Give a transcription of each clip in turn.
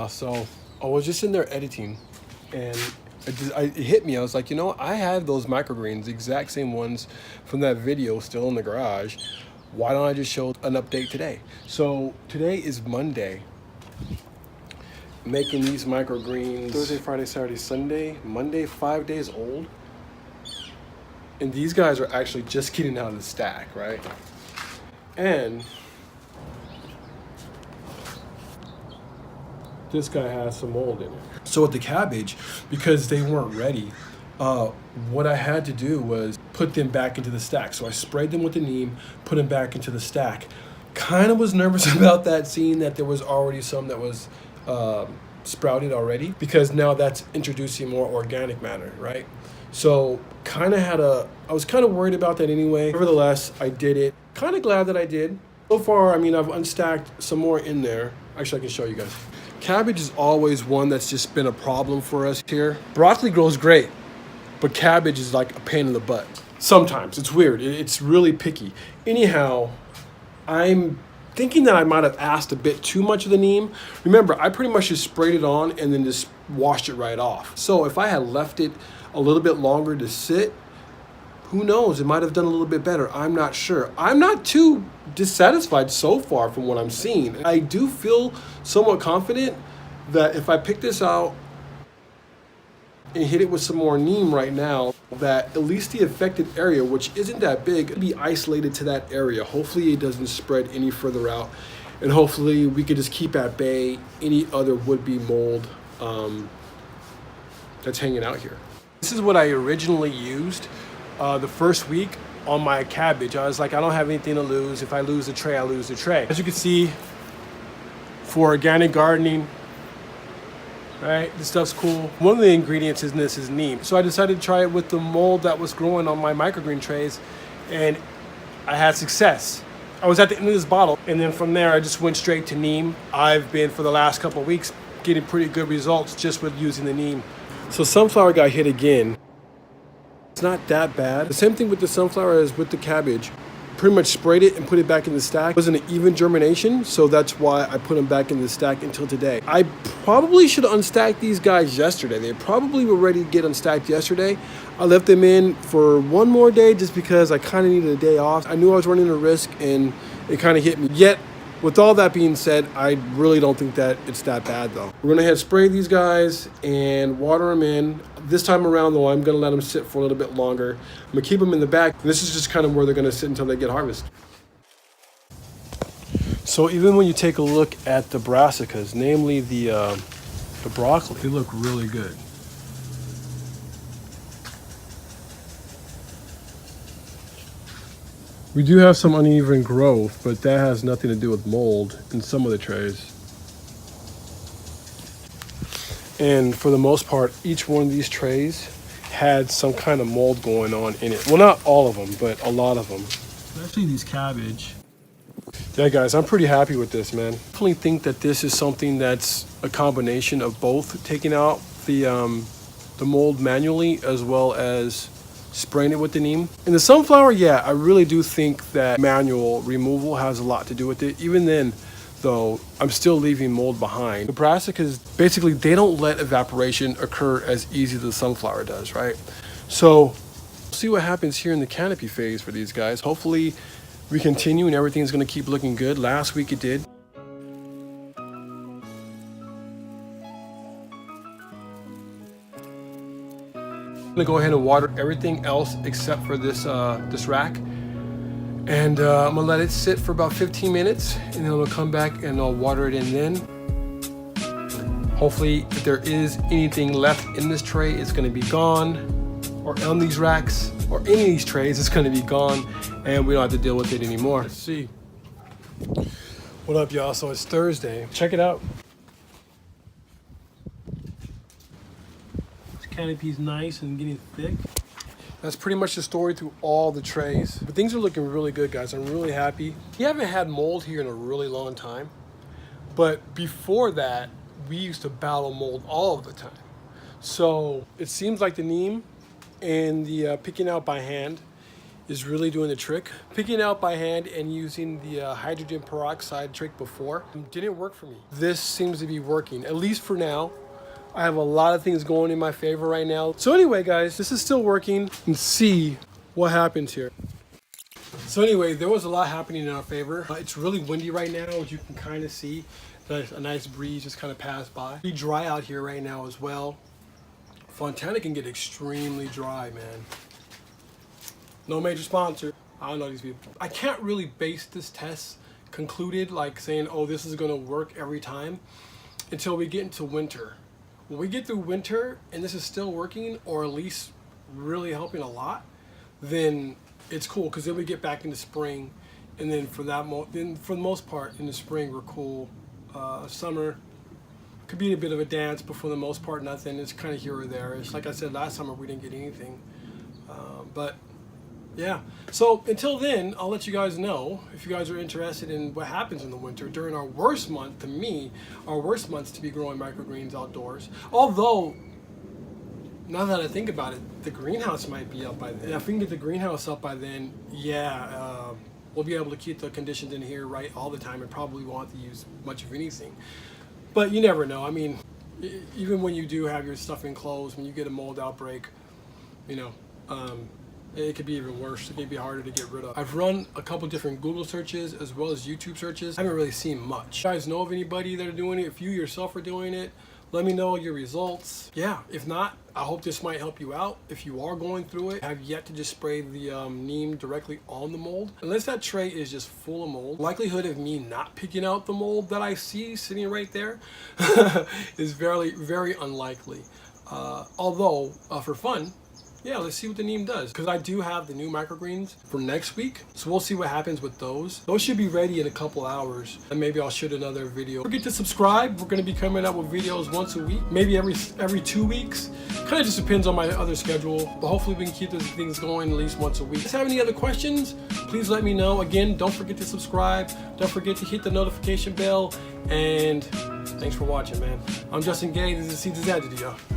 y'all. So I was just in there editing, and it hit me. I was like, you know, I have those microgreens, the exact same ones from that video, still in the garage. Why don't I just show an update today? So today is Monday. Making these microgreens Thursday, Friday, Saturday, Sunday, Monday, 5 days old. And these guys are actually just getting out of the stack, right? And this guy has some mold in it. So with the cabbage, because they weren't ready, what I had to do was put them back into the stack. So I sprayed them with the neem, put them back into the stack. Kind of was nervous about that, seeing that there was already some that was sprouted already, because now that's introducing more organic matter, right? So I was kind of worried about that anyway. Nevertheless, I did it. Kind of glad that I did. So far, I mean, I've unstacked some more in there. Actually, I can show you guys. Cabbage is always one that's just been a problem for us here. Broccoli grows great, but cabbage is like a pain in the butt. Sometimes, it's weird. It's really picky. Anyhow, I'm thinking that I might have asked a bit too much of the neem. Remember, I pretty much just sprayed it on and then just washed it right off. So if I had left it a little bit longer to sit, who knows, it might have done a little bit better. I'm not sure. I'm not too dissatisfied so far from what I'm seeing. I do feel somewhat confident that if I pick this out and hit it with some more neem right now, that at least the affected area, which isn't that big, will be isolated to that area. Hopefully it doesn't spread any further out, and hopefully we could just keep at bay any other would-be mold that's hanging out here. This is what I originally used the first week on my cabbage. I was like, I don't have anything to lose. If I lose the tray, I lose the tray. As you can see, for organic gardening, right, this stuff's cool. One of the ingredients in this is neem. So I decided to try it with the mold that was growing on my microgreen trays, and I had success. I was at the end of this bottle, and then from there I just went straight to neem. I've been, for the last couple of weeks, getting pretty good results just with using the neem. So sunflower got hit again. It's not that bad. The same thing with the sunflower as with the cabbage. Pretty much sprayed it and put it back in the stack. It wasn't an even germination, so that's why I put them back in the stack until today. I probably should have unstacked these guys yesterday. They probably were ready to get unstacked yesterday. I left them in for one more day just because I kind of needed a day off. I knew I was running a risk, and it kind of hit me. Yet, with all that being said, I really don't think that it's that bad though. We're gonna spray these guys and water them in. This time around though, I'm gonna let them sit for a little bit longer. I'm gonna keep them in the back. This is just kind of where they're gonna sit until they get harvested. So even when you take a look at the brassicas, namely the broccoli, they look really good. We do have some uneven growth, but that has nothing to do with mold in some of the trays. And for the most part, each one of these trays had some kind of mold going on in it. Well, not all of them, but a lot of them. Especially these cabbage. Yeah, guys, I'm pretty happy with this, man. I definitely think that this is something that's a combination of both, taking out the mold manually as well as spraying it with the neem. In the sunflower, yeah, I really do think that manual removal has a lot to do with it. Even then, though, I'm still leaving mold behind. The brassicas, basically, they don't let evaporation occur as easy as the sunflower does, right? So, we'll see what happens here in the canopy phase for these guys. Hopefully, we continue and everything's gonna keep looking good. Last week it did. I'm gonna go ahead and water everything else except for this this rack, and I'm gonna let it sit for about 15 minutes, and then I'll come back and I'll water it in then. Hopefully, if there is anything left in this tray, it's gonna be gone, or on these racks, or any of these trays, it's gonna be gone, and we don't have to deal with it anymore. Let's see. What up, y'all? So it's Thursday. Check it out. Canopy's nice and getting thick. That's pretty much the story through all the trays. But things are looking really good, guys. I'm really happy. We haven't had mold here in a really long time. But before that, we used to battle mold all of the time. So it seems like the neem and the picking out by hand is really doing the trick. Picking out by hand and using the hydrogen peroxide trick before didn't work for me. This seems to be working, at least for now. I have a lot of things going in my favor right now. So anyway, guys, this is still working, and see what happens here. So anyway, there was a lot happening in our favor. It's really windy right now, as you can kind of see. A nice breeze just kind of passed by. Pretty dry out here right now as well. Fontana can get extremely dry, man. No major sponsor. I don't know these people. I can't really base this test concluded, like saying, oh, this is gonna work every time, until we get into winter. When we get through winter and this is still working, or at least really helping a lot, then it's cool, because then we get back into spring, and then for the most part in the spring we're cool. Summer could be a bit of a dance, but for the most part nothing. It's kind of here or there. It's like I said, last summer we didn't get anything, but yeah. So until then, I'll let you guys know if you guys are interested in what happens in the winter during our worst month. To me, our worst months to be growing microgreens outdoors. Although, now that I think about it, the greenhouse might be up by then. If we can get the greenhouse up by then, yeah, we'll be able to keep the conditions in here right all the time, and probably won't have to use much of anything. But you never know. I mean, even when you do have your stuff enclosed, when you get a mold outbreak, you know, it could be even worse. It could be harder to get rid of. I've run a couple different Google searches as well as YouTube searches. I haven't really seen much. You guys know of anybody that are doing it? If you yourself are doing it, let me know your results. Yeah, if not, I hope this might help you out. If you are going through it, have yet to just spray the neem directly on the mold. Unless that tray is just full of mold, likelihood of me not picking out the mold that I see sitting right there is very, very unlikely. Although, for fun, yeah, let's see what the neem does. Because I do have the new microgreens for next week. So we'll see what happens with those. Those should be ready in a couple hours. And maybe I'll shoot another video. Don't forget to subscribe. We're going to be coming out with videos once a week. Maybe every 2 weeks. Kind of just depends on my other schedule. But hopefully we can keep those things going at least once a week. If you have any other questions, please let me know. Again, don't forget to subscribe. Don't forget to hit the notification bell. And thanks for watching, man. I'm Justin Gay. This is C to Z.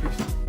Peace.